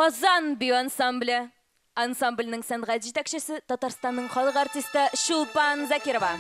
Казан бию ансамблі. Ансамблінің сәнғат жетекшісі Татарстанның халық артисті Шулпан Закирова.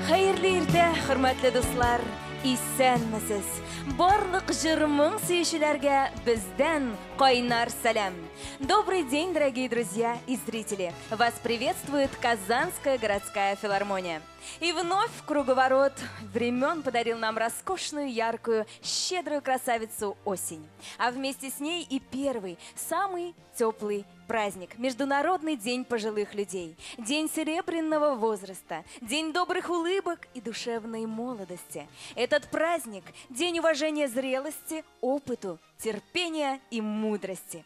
Хайырлы иртә, хөрмәтле дуслар, исәнмесез? Барлык жырмың сөючеләргә бездән кайнар сәлам. Добрый день, дорогие друзья и зрители! Вас приветствует Казанская городская филармония. И вновь круговорот времен подарил нам роскошную, яркую, щедрую красавицу осень. А вместе с ней и первый, самый теплый праздник – Международный день пожилых людей, День серебряного возраста, День добрых улыбок и душевной молодости. Этот праздник – день уважения зрелости, опыту, терпения и мудрости.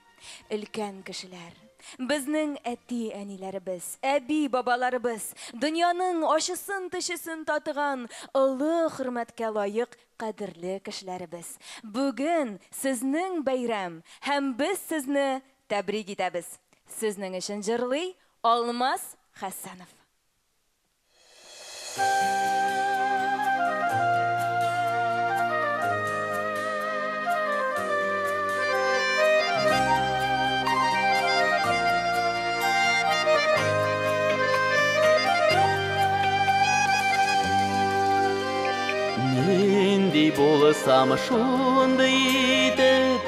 Өлкән кешеләр, безнең әти-әниләребез, әби-бабаларыбыз, дөньяның ачысын-тышысын татыган олы хөрмәткә лаек кадерле кешеләребез. Бүген сезнең бәйрәм һәм без сезне тәбрик итәбез. Сезнең өчен җырлый Алмаз Хәсәнов. Нинди булсам шунда итеп,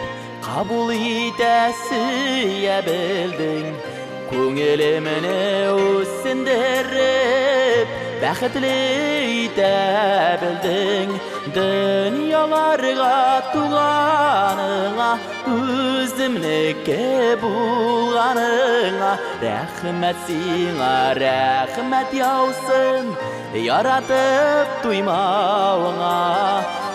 кабул итәсе белдең. Күңелемне үсендереп, бәхетле итә белдең. Дөньяларга туганыңа, үземнеке булганыңа, рәхмәт сиңа, рәхмәт яусын. Яратып туймауыңа,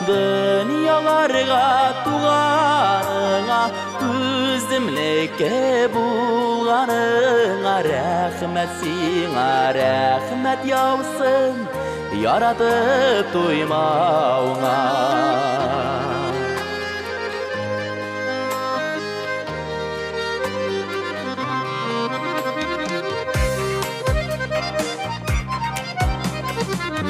дөньяларга туганыңа, үземнеке булганыңа, рәхмәт сиңа, рәхмәт яусын. Яратып туймауыңа.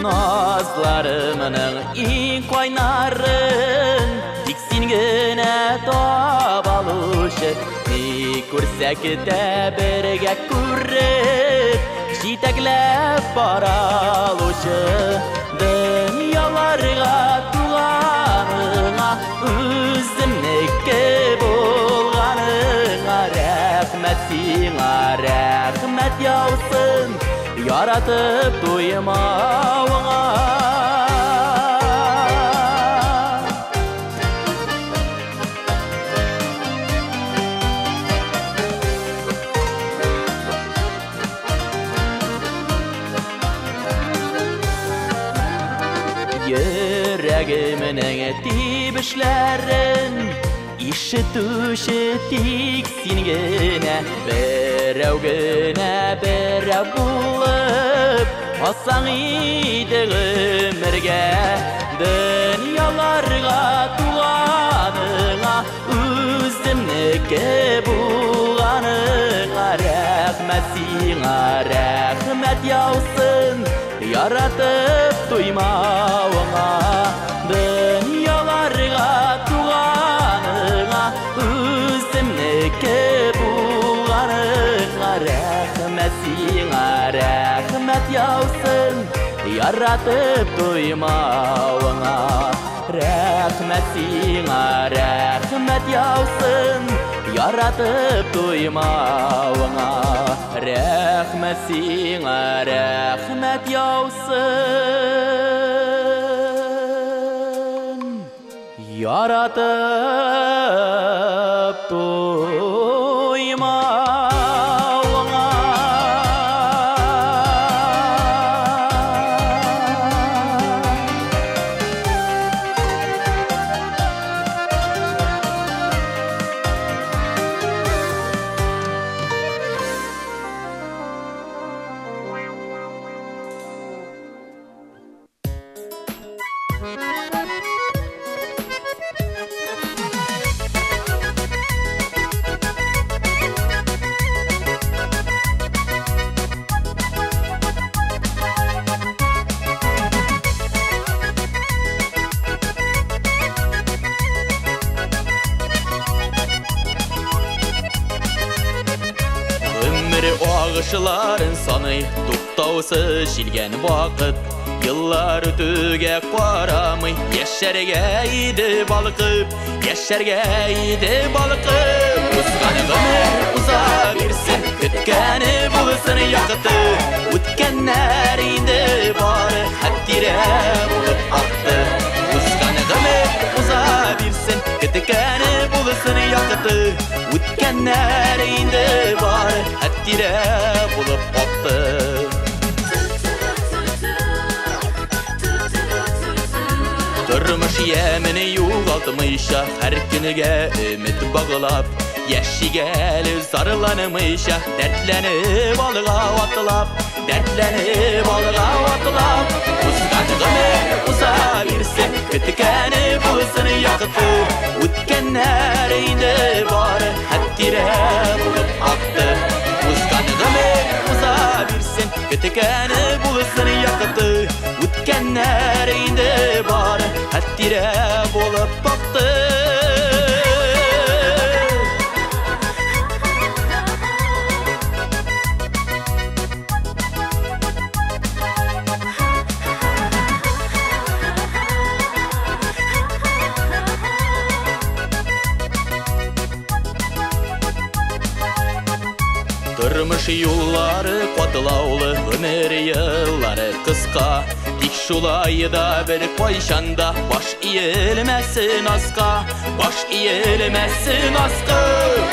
Nazlarımның иң кайнарын тик син генә табалушы. Ни күрсәк тә бергә күреп, җитәкләп баралушы. Дөньяларга туганыңа, үземнеке булганыңа, рәхмәт сиңа, рәхмәт яусын. Яратып туймауыңа. Йөрәгемнең тибешләрен ишетүче тик син генә, берәү генә, берәү булып алсаң иде гомергә. Дөньяларга туганыңа, үземнеке булганыңа, рәхмәт сиңа, рәхмәт яусын. Яратып туймауыңа. Дөньяларга туганыңа, үземнеке булганыңа, рәхмәт сиңа, рәхмәт яусын. Яратып туймауыңа. Рәхмәт сиңа, рәхмәт яусын. Яратып туймауыңа. Рәхмәт сиңа, рәхмәт яусын. Яратып туймауыңа. Bağışların sanı tuttausiz jilgen vaqt Yıllar ötüge qaramay Yaşarga edi balqib Yaşarga edi balqib Uzgan ömür uza birsin Kütkani bulsin yaqti O'tganlar indi bari Hattira bo'lib aqdi Uzgan ömür uza birsin Kütkani bulsin yaqti O'tganlar indi bari Hattira bo'lib aqdi Turmuş yemini yo'g'altmayşa Har kuniga umid bog'lab Yashigali sarılanmayşa Dertlenib olg'a otilab Dertlenib olg'a otilab Uzgan ömür uza birsin Kütkani bo'lsin yaqti O'tganlar indi bari Hattira bo'lib aqdi Uzgan ömür uza birsin Kütkani bo'lsin yaqti O'tganlar indi bari Hattira bo'lib aqdi Turmuş yolları qatlauli, ömür yılları qisqa Tik şulayda bir qo'yshanda bosh iyilmasin asqa Bosh iyilmasin asqa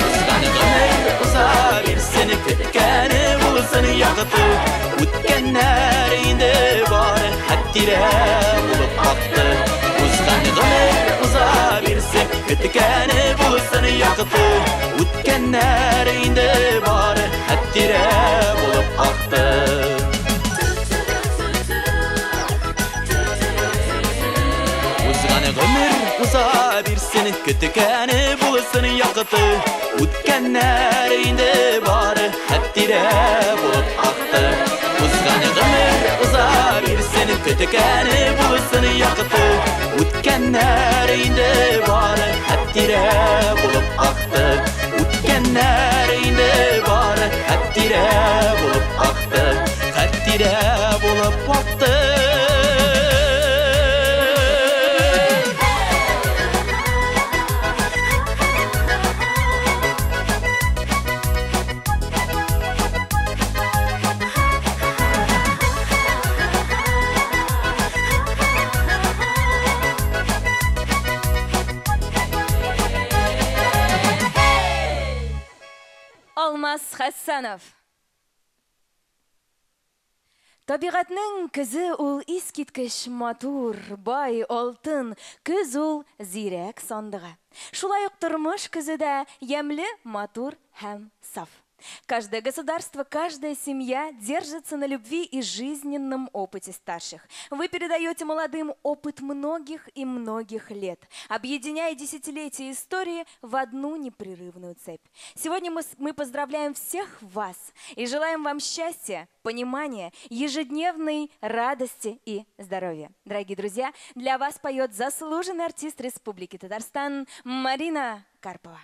Uzgan ömür uza birsin Kütkani bo'lsin yaqti O'tganlar indi bari Hattira bo'lib aqdi Uzgan ömür uza birsin Kütkani bo'lsin yaqti O'tganlar indi bari Hattira bo'lib aqdi Uzgan ömür uza birsin Kütkani bo'lsin yaqti O'tganlar indi bari Hattira bo'lib aqdi Uzgan ömür uza birsin Kütkani bo'lsin yaqti O'tganlar indi bari Hattira bo'lib aqdi O'tganlar indi bari Hattira bo'lib aqdi Hattira bo'lib aqdi Алмаз Хасанов. Табиғатның күзі ул искиткіш матур, бай, алтын, күз ул зирәк сандығы. Шулай ук тормыш күзі дә ямлы, матур һәм саф. Каждое государство, каждая семья держится на любви и жизненном опыте старших. Вы передаете молодым опыт многих и многих лет, объединяя десятилетия истории в одну непрерывную цепь. Сегодня мы поздравляем всех вас и желаем вам счастья, понимания, ежедневной радости и здоровья. Дорогие друзья, для вас поет заслуженный артист Республики Татарстан Марина Карпова.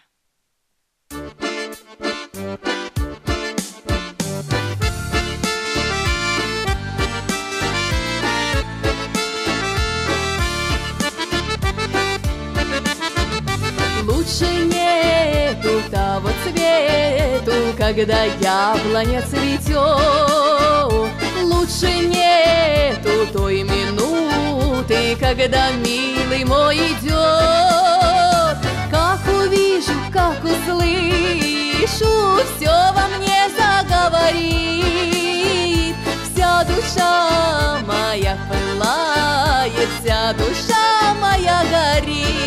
Лучше нету того цвету, когда яблоня цветет. Лучше нету той минуты, когда милый мой идет. Как увижу, как услышу, все во мне заговорит. Вся душа моя пылает, вся душа моя горит.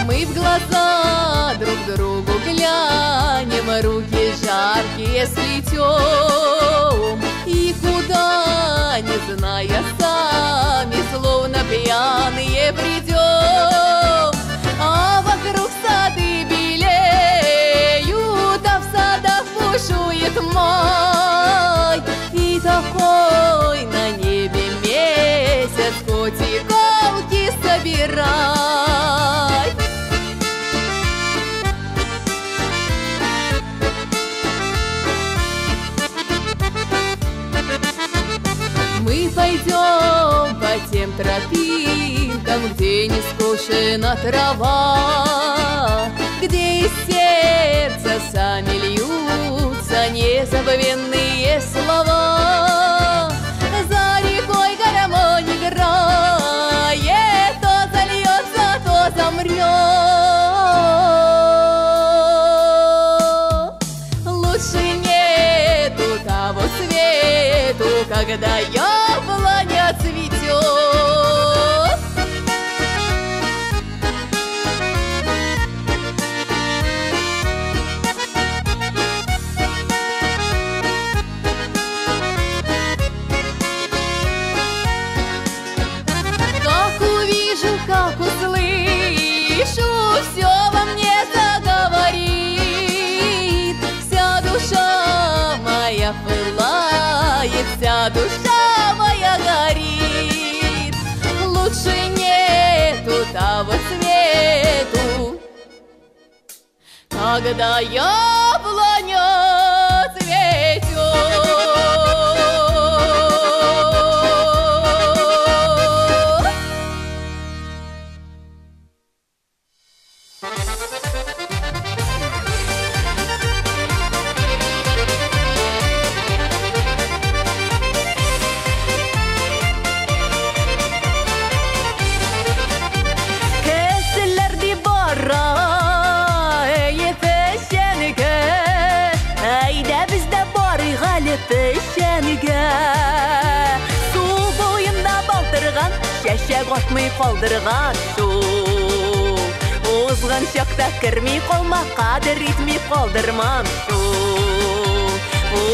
Мы в глаза друг другу глянем, руки жаркие сплетем, и куда, не зная сами, словно пьяные придем. А вокруг сады белеют, а в садах бушует май. И такой на небе месяц, котик где не скошена трава, где из сердца сами льются незабвенные слова. За рекой гармонь играет, то зальется, то замрет. Лучше нету того свету, когда яблоня цветет. Как увижу, как услышу, все во мне заговорит. Вся душа моя пылает, вся душа моя горит. Лучше нету того цвету, когда яблоня цветет. Кәселәрди бара, пәшәнегә, әйдә бездә барыйк әле пәшәнегә. Су буенда балтырган, чәчәк атмый калдырган су. Узган чакта керми калма, кадер итми калдырмам су.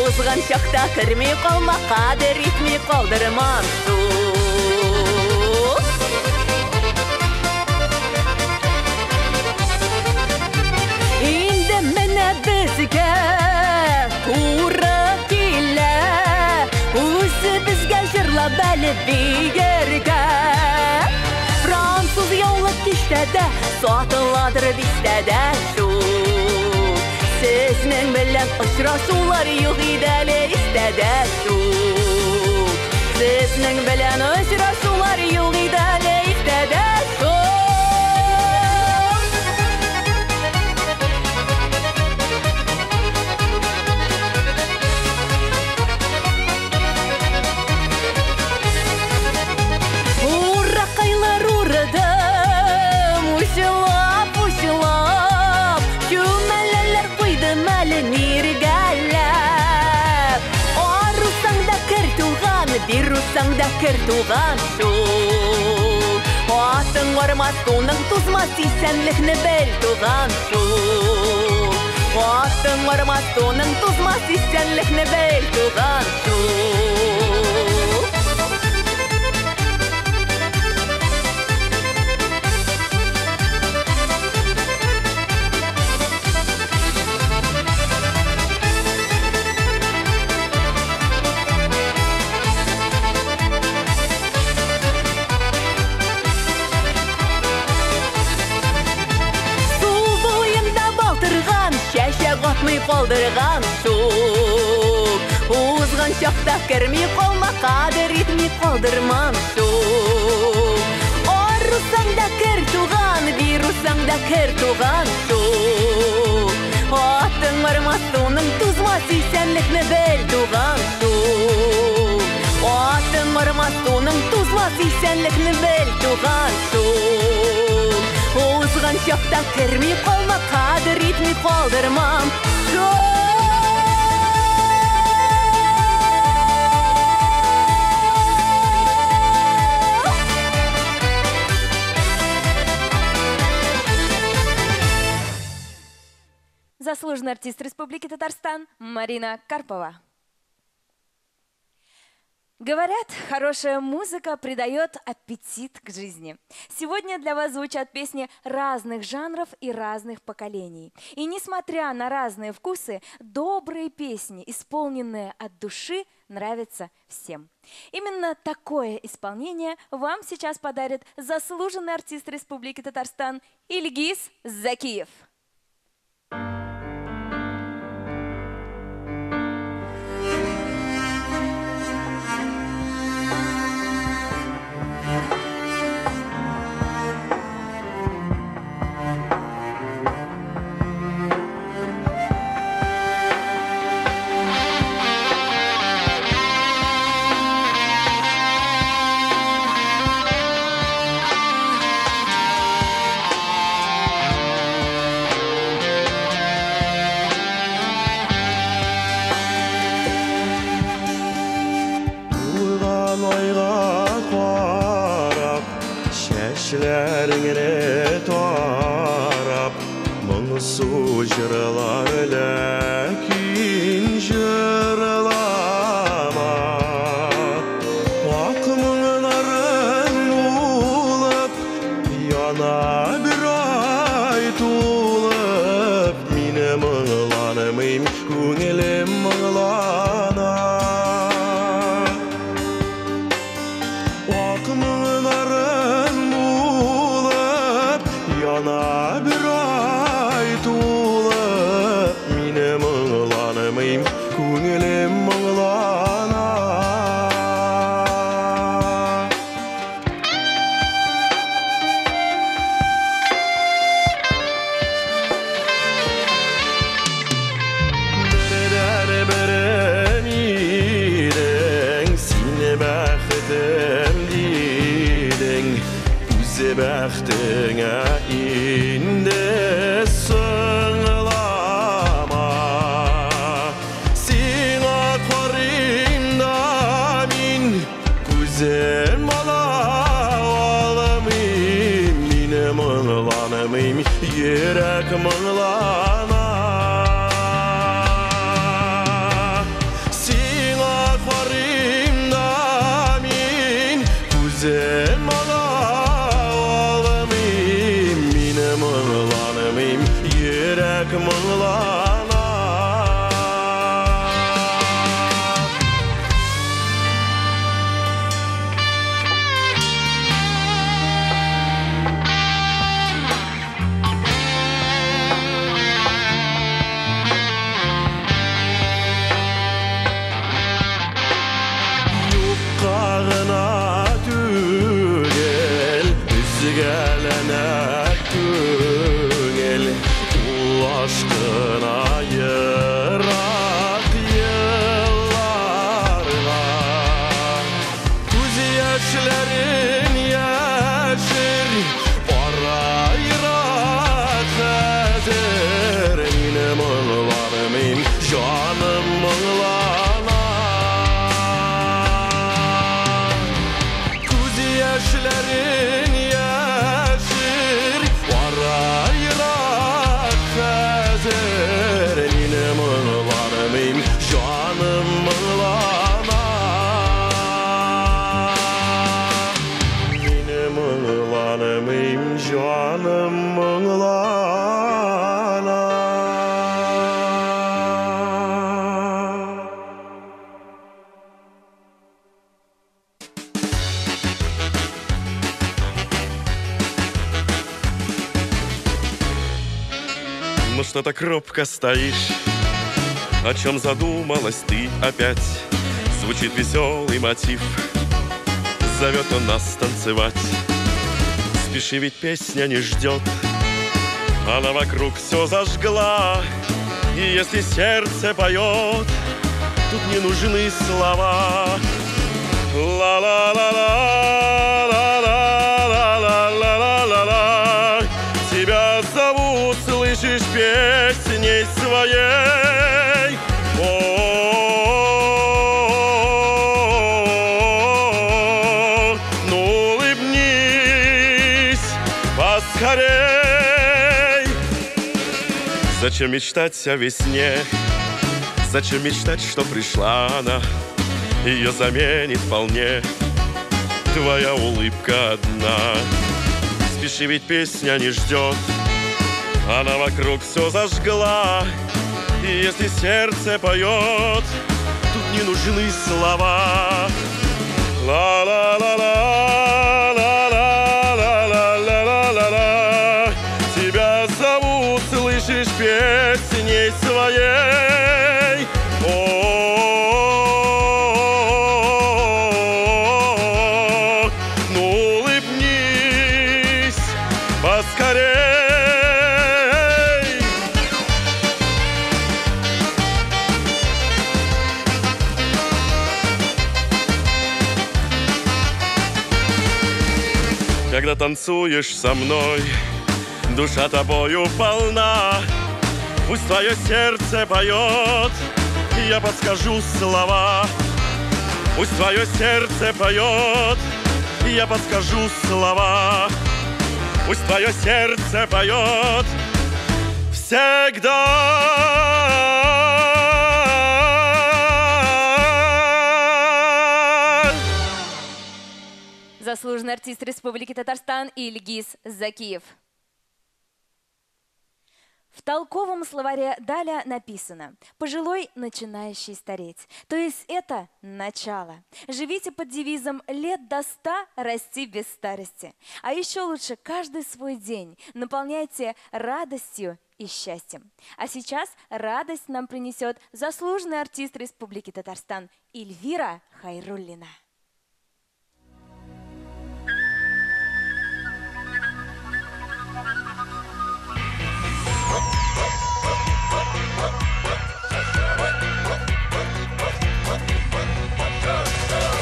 Узган чакта керми калма, кадер итми калдырмам су. Инде менә безгә туры килә, үзебезгә җырлап әле бигәргә. Француз яулык киштәдә, сатыладыр бистәдә шу. Сезнең белән очрашулар юк иде әле истәдә шу. Сезнең белән очрашулар юк иде әле истәдә шу. Уракайлар урыдым, ушылап, ушылап, чүмәләләр куйдым әле миргәләп. Арусаң да кер туган, бирусаң да кер туган шу. Атың армас, туның тузмас, исәнлекне бел туган шу. Атың армас, туның тузмас, исәнлекне бел туган шу. Чәчәк атмый калдырган шу. Узган чакта керми калма, кадер итми калдырмам шу. Арусаң да кер туган, бирусаң да кер туган шу. Атың армас, туның тузмас, исәнлекне бел туган шу. Атың армас, туның тузмас, исәнлекне бел туган шу. Узган чакта керми калма, кадер итми калдырмам шу. Заслуженный артист Республики Татарстан Марина Карпова. Говорят, хорошая музыка придает аппетит к жизни. Сегодня для вас звучат песни разных жанров и разных поколений. И несмотря на разные вкусы, добрые песни, исполненные от души, нравятся всем. Именно такое исполнение вам сейчас подарит заслуженный артист Республики Татарстан Ильгиз Закиев. яшьләреңне тарап, моңсу җырлар ләкин җырлама. Ак моңнарың улып, яна бер ай тулып, мине моңланмыйм, күңелем моңлана. Ак моңнарың улып, яна бер ай тулып, мине моңланмыйм, күңелем моңлана. Бердән идең, сине бәхетем дидең, үзе бәхтеңә инде соңлама. Сиңа карыйм да мин, күзем ала алмыйм, мине моңланмыйм, йөрәк моңлана. Сиңа карыйм да мин, күзем ала алмыйм, мине моңланмыйм, йөрәк моңлана. Юкка гына түгел, үзгәләнә күңел, ул ашкына ерак елларга. Күз яшьләрен яшер, бара ерак хәзер, мине моңланмыйм, җаным моңлана. Күз яшьләрен яшер, бара ерак хәзер, мине моңланмыйм, җаным моңлана. Мине моңланмыйм, җаным моңлана. Ну что так робко стоишь? О чем задумалась ты опять? Звучит веселый мотив, зовет он нас танцевать. Спеши, ведь песня не ждет, она вокруг все зажгла. И если сердце поет, тут не нужны слова. Ла-ла-ла-ла-ла-ла-ла-ла-ла-ла-ла. Тебя зовут, слышишь, песней своей. О, ну улыбнись поскорей. Зачем мечтать о весне? Зачем мечтать, что пришла она? Ее заменит вполне твоя улыбка одна. Спеши, ведь песня не ждет, она вокруг все зажгла. И если сердце поет, тут не нужны слова. Ла-ла-ла-ла-ла-ла-ла-ла-ла-ла. Тебя зовут, слышишь, песней своей. О, ну улыбнись поскорей. Когда танцуешь со мной, душа тобою полна. Пусть твое сердце поет, я подскажу слова. Пусть твое сердце поет, я подскажу слова. пусть твое сердце поет всегда. Заслуженный артист Республики Татарстан Ильгиз Закиев. В толковом словаре Даля написано: пожилой, начинающий стареть. То есть это начало. Живите под девизом «Лет до 100, расти без старости». А еще лучше каждый свой день наполняйте радостью и счастьем. А сейчас радость нам принесет заслуженный артист Республики Татарстан Эльвира Хайруллина.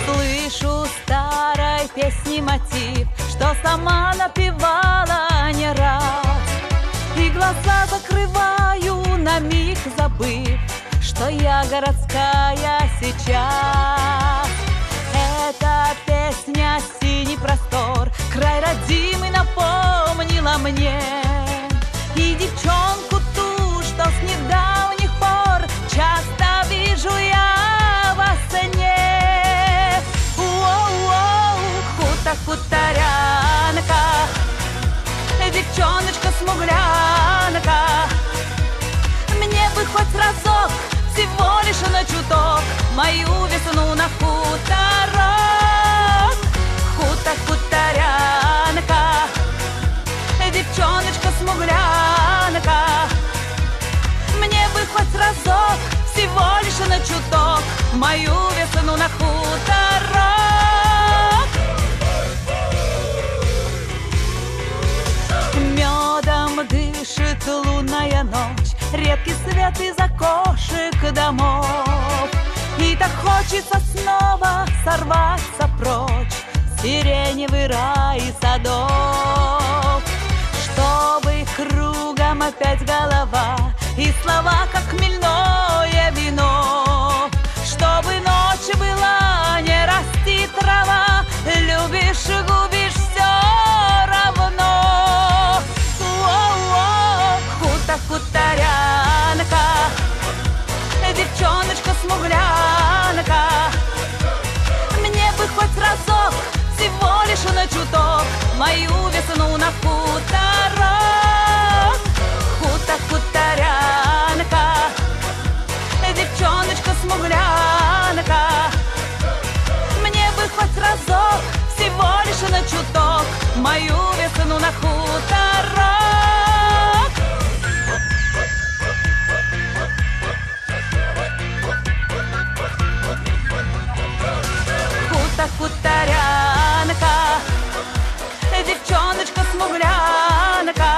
Слышу старой песни мотив, что сама напевала не раз. И глаза закрываю, на миг забыв, что я городская сейчас. Эта песня «Синий простор», край родимый напомнила мне. И девчонку ту, что с недавних пор часто вижу я во сне. Хуторянка, девчоночка-смуглянка, мне бы хоть разок, всего лишь на чуток, мою весну на хуторок. Хуторянка, девчоночка-смуглянка, мне бы хоть разок, всего лишь на чуток, мою весну на хуторок. Медом дышит лунная ночь, редкий свет из окошек домов. И так хочется снова сорваться прочь в сиреневый рай садов, чтобы кругом опять голова и слова, как хмельное вино, чтобы ночь была, не расти трава, любишь, губишь все равно. Хуторянка, девчоночка-смуглянка, мне бы хоть разок, всего лишь на чуток, мою весну на хуторок. Хуторянка, девчоночка-смуглянка, мне бы хоть разок, всего лишь на чуток, мою весну на хуторок. Хуторянка, девчоночка-смуглянка,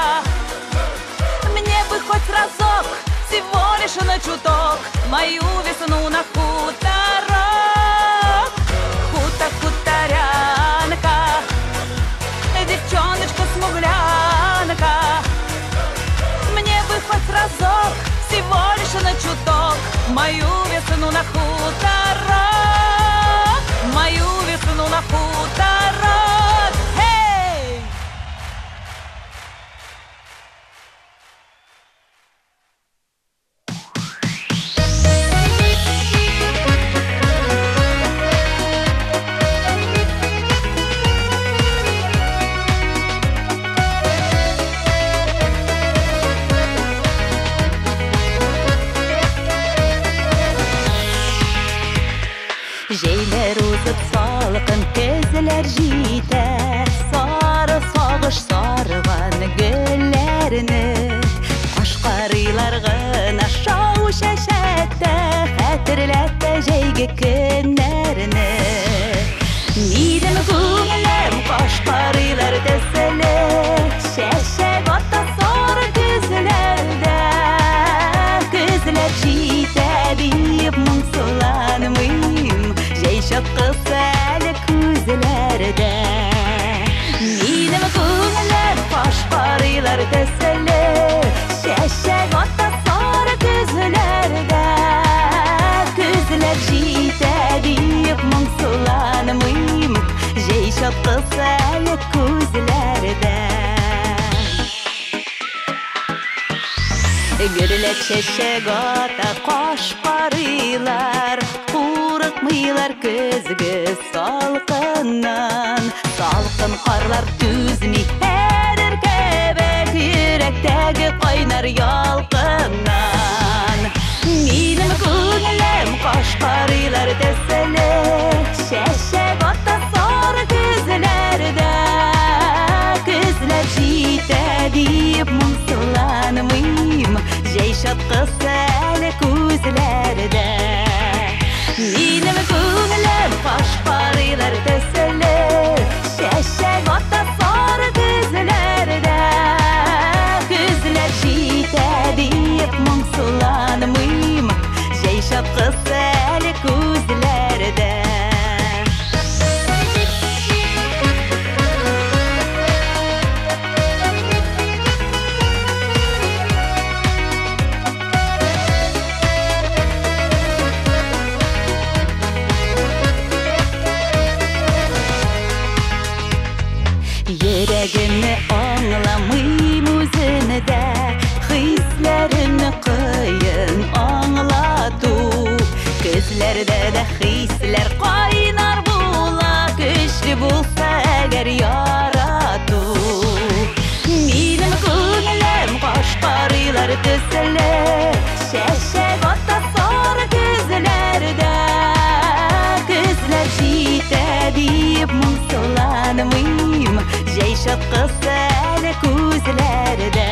мне бы хоть разок, всего лишь на чуток, мою весну на хуторок. Хуторянка, девчоночка-смуглянка, мне бы хоть разок, всего лишь на чуток, мою весну на хуторок. Мою весну на хуторок. Hey! Жейлер узып салқын көзлер житер, сары сағыш сарыған гүллеріні, қашқарилар ғына шау шәшәтті, хәтірләтті жейгі күнлеріні. Мидім күңілім қашқарилар тәсілі, шәшәк атта сары күзлерді, күзлер житәбіп мұңсуланмым, шыққысы әлі көзілерді. Менің көңілім қашқарилар тәсілі, шәшәк атта сары күзілерді, күзілер житәбіп мұңсуланмым, жей шыққысы әлі көзілерді. Гүрләп чәчәк ата кашкарыйлар, курыкмыйлар көзге салкыннан. Салкын карлар түзми әрер кебек, йөрәктәге кайнар ялкыннан. Минем күңелем кашкарыйлар дәселе, чәчәк ата сары күзләрдә. Күзләр җитә дип моңсуланмыйм, җәй шаткысы әле күзләрдә. Минем күңелем кашкарыйлар дәселе, чәчәк ата сары күзләрдә. Күзләр җитә дип моңсуланмыйм, җәй шаткысы әле күзләрдә. Йөрәгемне аңламыйм үземне дә, хисләремне кыен аңлату. Күзләрдә дә хисләр кайнар була, көчле булса әгәр ярату. Минем күңелем кашкарыйлар төсле, чәчәк ата сары күзләрдә. Күзләр җитә дип моңсуланмыйм, җәй шаткысы әле күзләрдә.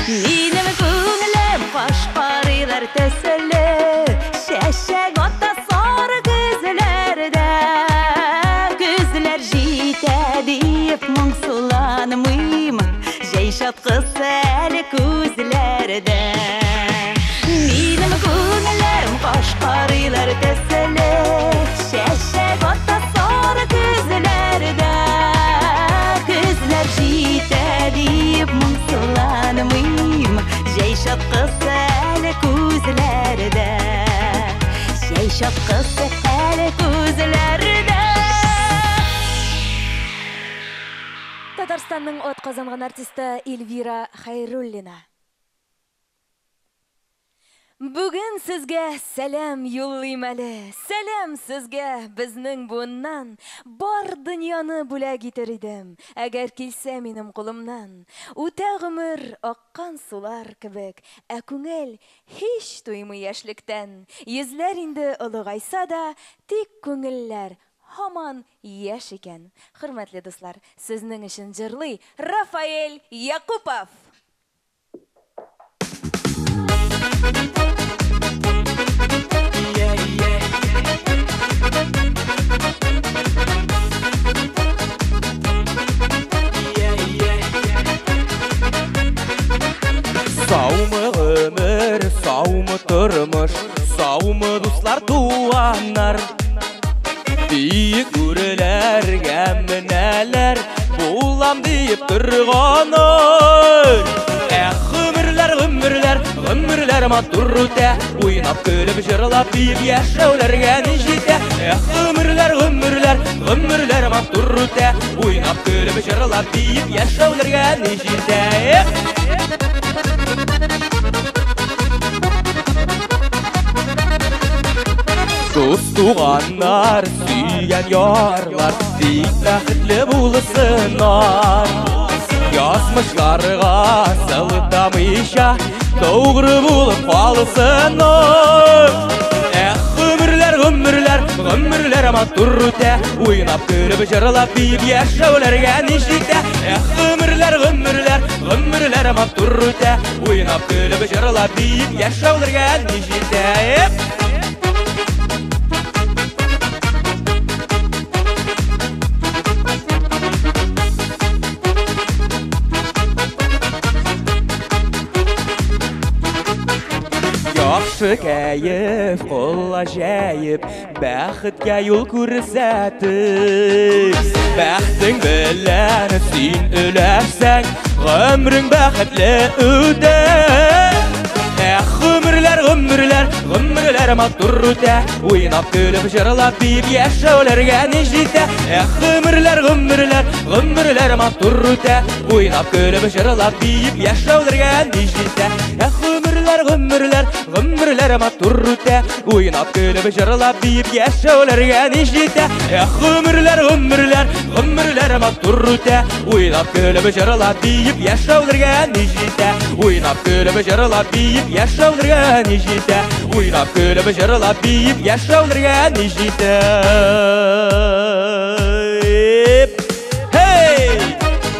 Минем күңелем кашкарыйлар төсле, чәчәк ата сары күзләрдә. Күзләр җитә дип моңсуланмыйм, җәй шаткысы әле күзләрдә. Минем күңелем кашкарыйлар төсле, чәчәк ата сары күзләрдә. Күзләр җитә дип моңсуланмыйм, җәй шаткысы әле күзләрдә. Җәй шаткысы әле күзләрдә. Татарстанның от казанган артисты Эльвира Хайруллина. Бүген сезгә сәлам юллыйм әле. Сәлам сезгә безнең буыннан. Бар дөньяны бүләк итер идем, әгәр килсә минем кулымнан. Үтә гомер аккан сулар кебек, ә күңел һич туймый яшьлектән. Йөзләр инде олыгайса да, тик күңелләр һаман яшь икән. Хөрмәтле дуслар, сезнең өчен җырлый Рафаэль Якупов. Саумы гомер, саумы тормыш, саумы дуслар туганнар. Биек бүреләргә менәләр, булам дип торганнар. Гомерләр матур үтә, уйнап көлеп җырлап биек яшәүләргә ни җитә. Гомерләр матур үтә, уйнап көлеп җырлап биек яшәүләргә ни җитә. Дус туганнар, сөйгән ярлар, тик бәхетле булсыннар. Язмышларга сылтамыйча, doğru булып калсыннар. Гомерләр матур үтә, уйнап көлеп җырлап биек яшәүләргә ни җитә. Гомерләр матур үтә, уйнап көлеп җырлап биек яшәүләргә ни җитә. Яхшы кәеф, кул аҗаеп, бәхеткә юл күрсәтеп. Бәхтең белән син өләшсәң, гомрең бәхетле үтә. Гомерләр гомерләр матур үтә. Уйнап көлеп җырлап биеп яшәүләргә ни җитә. Гомерләр матур үтә. Уйнап көлеп җырлап биеп яшәүләргә ни җитә. Гомерләр матур үтә. Уйнап көлеп җырлап биеп яшәүләргә ни җитә. Гомерләр матур үтә. Уйнап көлеп җырлап биеп яшәүләргә ни җитә. Уйнап көлеп җырлап биеп яшәүләргә ни җитә. Уйнап көлеп җырлап биеп яшәүләргә ни җитә. Hey!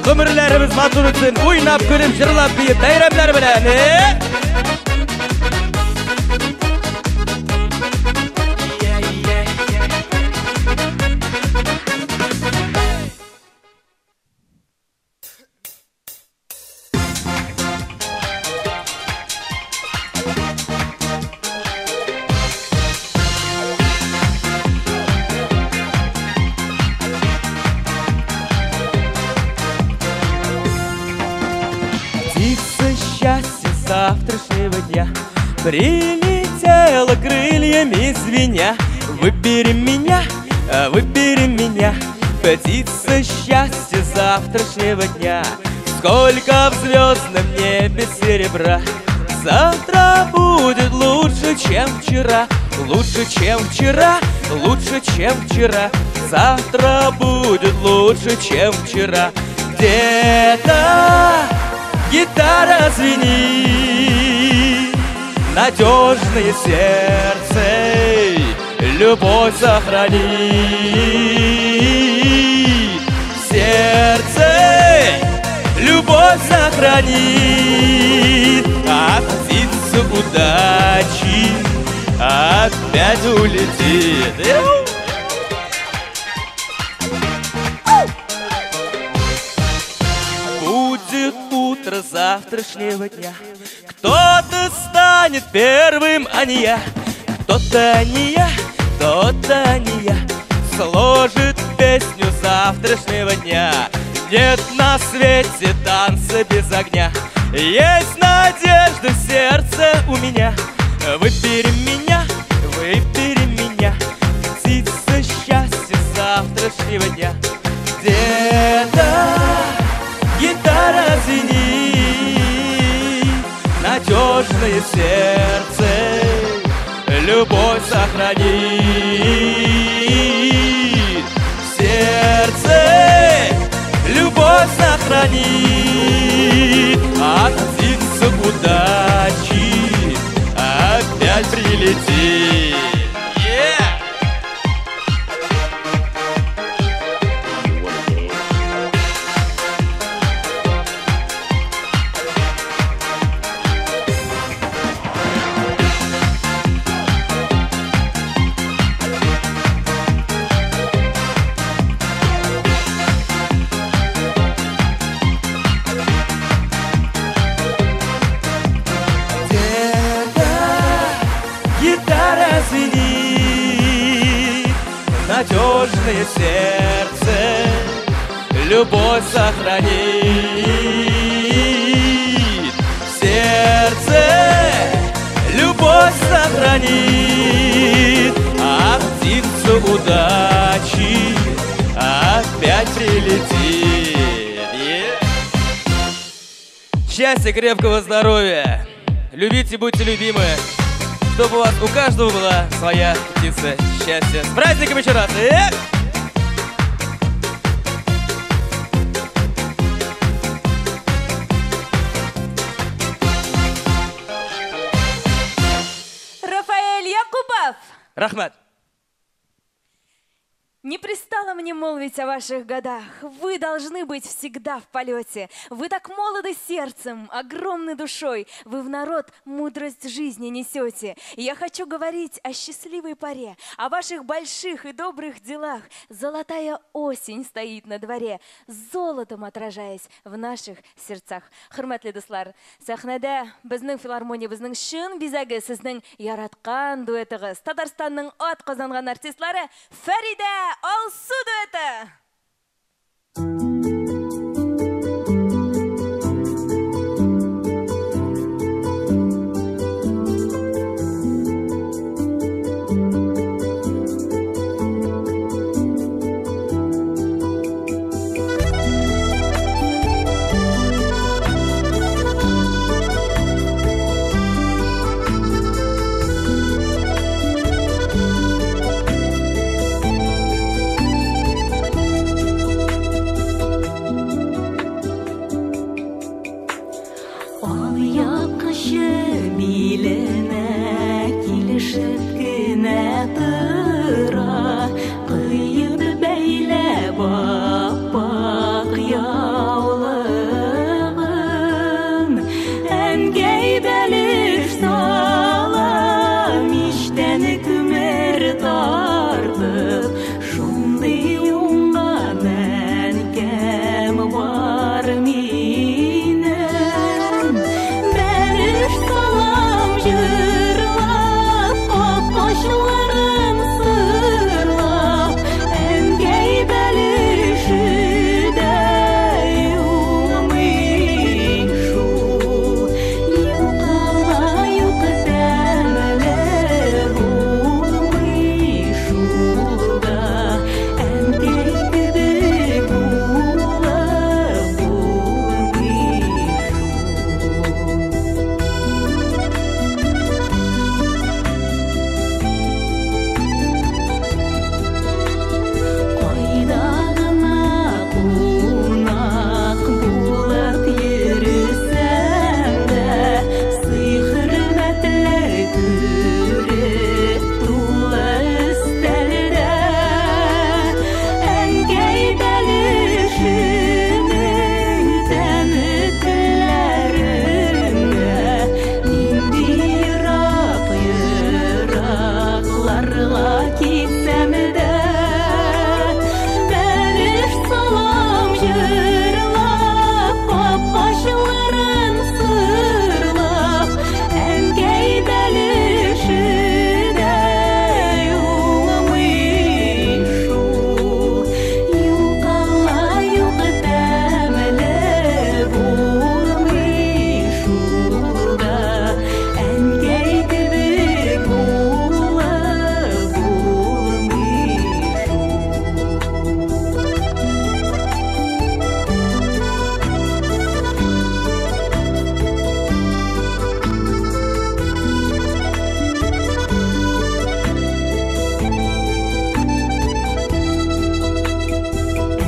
Гомерләребез матур үтсен. Уйнап көлеп җырлап биеп бәйрәмнәр белән. Счастье завтрашнего дня прилетело крыльями звеня. Выбери меня, птица счастья завтрашнего дня. Сколько в звездном небе серебра, завтра будет лучше, чем вчера. Лучше, чем вчера, лучше, чем вчера. Завтра будет лучше, чем вчера. Где-то гитара звенит, надежное сердце любовь сохранит. Сердце любовь сохранит, а птица удачи опять улетит. Будет утро завтрашнего дня, кто-то станет первым, а не я. Кто-то не я, кто-то не я, сложит песню завтрашнего дня. Нет на свете танца без огня, есть надежда в сердце у меня. Выбери меня, птица счастья завтрашнего дня. Где-то гитара звенит, надежное сердце любовь сохранит. Сердце любовь сохранит, а птица удачи опять прилетит. Надежное сердце любовь сохранит. Сердце любовь сохранит, а птица удачи опять прилетит. Счастья, крепкого здоровья, любите, будьте любимы, чтобы у вас у каждого была своя птица счастья. С праздником еще раз! Рафаэль Якубов! Рахмат! Не пристало мне молвить о ваших годах. Вы должны быть всегда в полете. Вы так молоды сердцем, огромной душой. Вы в народ мудрость жизни несете. И я хочу говорить о счастливой поре, о ваших больших и добрых делах. Золотая осень стоит на дворе, золотом отражаясь в наших сердцах. Хөрмәтле дуслар, сәхнәдә безнең филармония, безнең шын бизәге, сезнең яраткан дуэтыгыз, Татарстанның ат казанган артистлары Фәридә Алсу дуэты. төбенә тыра, кыйып бәйләп ап-ак яулыгын. Әнкәй бәлеш сала, мичтән күмер тартып, шундый уңган әнкәм бар минем. Бәлеш салам җырлап, капкачларын сырлап, әнкәй бәлеше дә юмый шул. Юкала юк тәмле булмый шул да, әнкәй кебек булып булмый Кайда гына кунак булып йөрсәң дә, сый-хөрмәтләр күреп тулы өстәлдә. Әнкәй бәлешенең тәне телләрендә, нинди еракларга китсәм дә. Бәлеш салам җырлап, капкачларын сырлап, әнкәй бәлеше дә юмый шул. Юкала юк тәмле булмый шул да, әнкәй кебек булып булмый шул.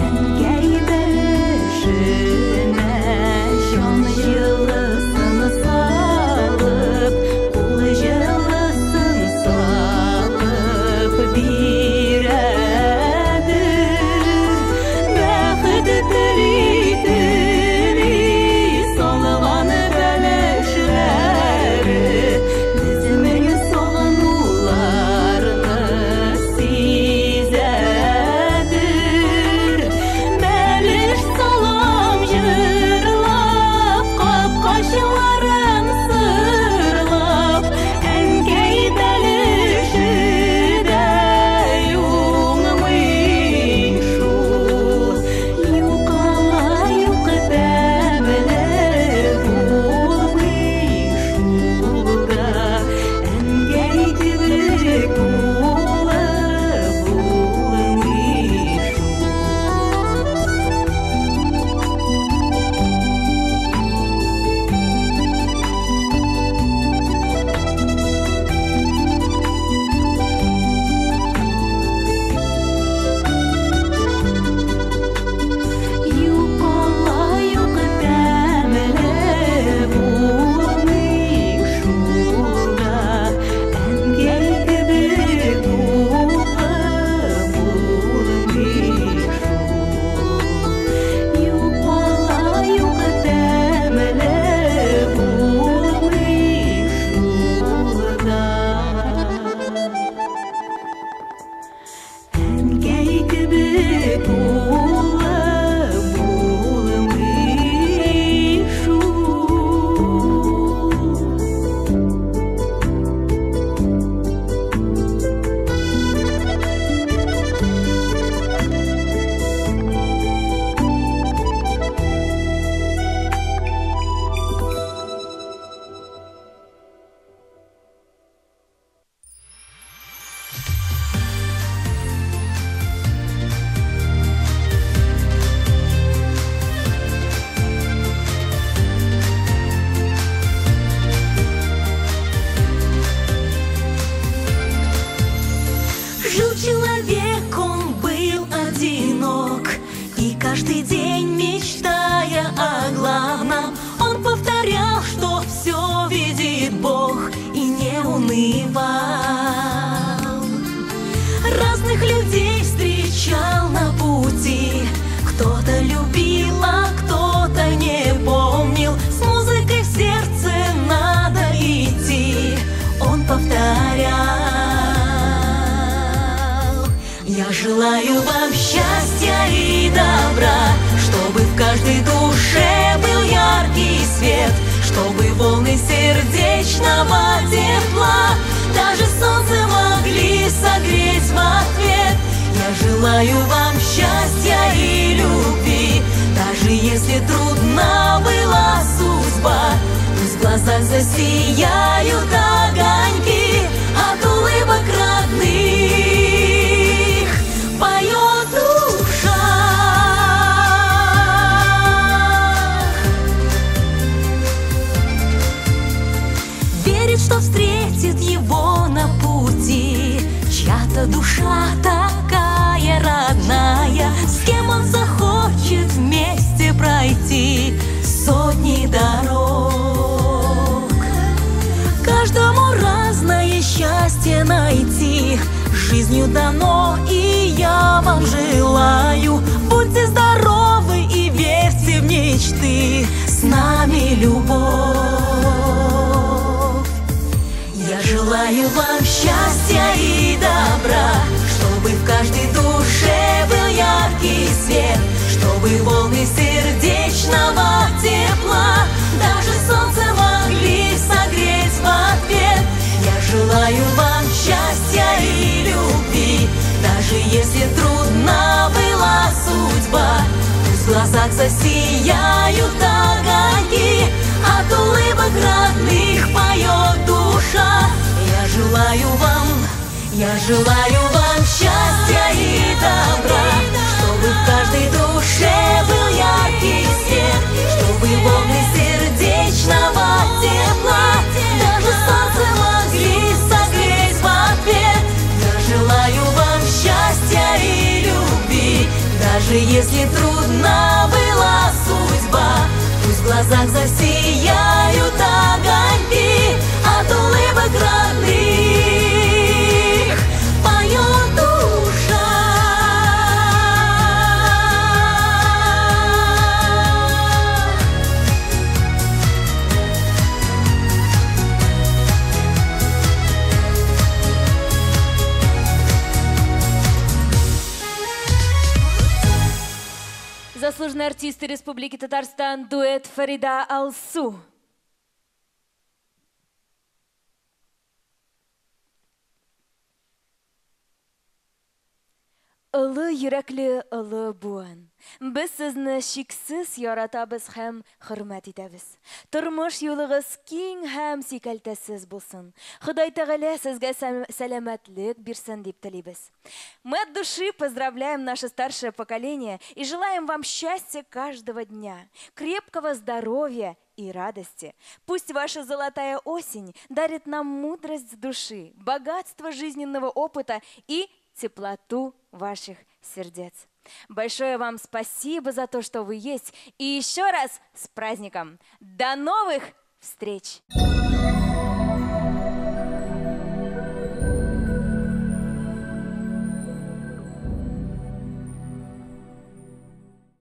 Әнкәй бәлешенә җан җылысын салып, кул җылысын салып бирәдер. Бәхет тели салган бәлешләре, безнең сагынуларны сизәдер. Бәлеш салам җырлап, капкачларын сырлап, әнкәй бәлеше дә юмый шул. Юкала юк тәмле булмый шул да, әнкәй кебек булып булмый шул. Юкала юк тәмле булмый шул да, әнкәй кебек булып булмый шул. Юкала юк тәмле булмый шул да, әнкәй кебек булып булмый шул. Жил человек, он был одинок, и каждый день, мечтая о главном, он повторял, что все видит Бог, и не унывал. Я желаю вам счастья и добра, чтобы в каждой душе был яркий свет, чтобы волны сердечного тепла даже солнце могли согреть в ответ. Я желаю вам счастья и любви, даже если трудна была судьба. Пусть в глазах засияют огоньки от улыбок родных, поет душа. Верит, что встретит его на пути чья-то душа такая родная, с кем он захочет вместе пройти сотни дорог. Каждому разное счастье найти жизнью дано, и я вам желаю. Будьте здоровы и верьте в мечты, с нами любовь. Я желаю вам счастья и добра, чтобы в каждой душе был яркий свет, чтобы волны сердечного тепла даже солнце могли согреть в ответ. Я желаю вам счастья и любви, даже если трудна была судьба. Пусть в глазах засияют огоньки от улыбок родных, поет душа. Я желаю вам счастья и добра, чтобы в каждой душе был яркий свет, чтобы волны сердечного тепла даже солнце могли согреть в ответ. Я желаю вам счастья и любви, даже если трудна была судьба. Пусть в глазах засияют огоньки от улыбок родных, поет душа. Заслуженные артисты Республики Татарстан, дуэт Фарида Алсу. Ылы йөрәкле ылы буын. Без сезне шиксез яратабыз һәм хөрмәт итәбез. Тормыш юлыгыз киң һәм сикәлтәсез булсын. Ходай Тәгалә сезгә сәламәтлек бирсен дип телибез. Мы от души поздравляем наше старшее поколение и желаем вам счастья каждого дня, крепкого здоровья и радости. Пусть ваша золотая осень дарит нам мудрость души, богатство жизненного опыта и теплоту ваших сердец. Большое вам спасибо за то, что вы есть. И еще раз с праздником. До новых встреч!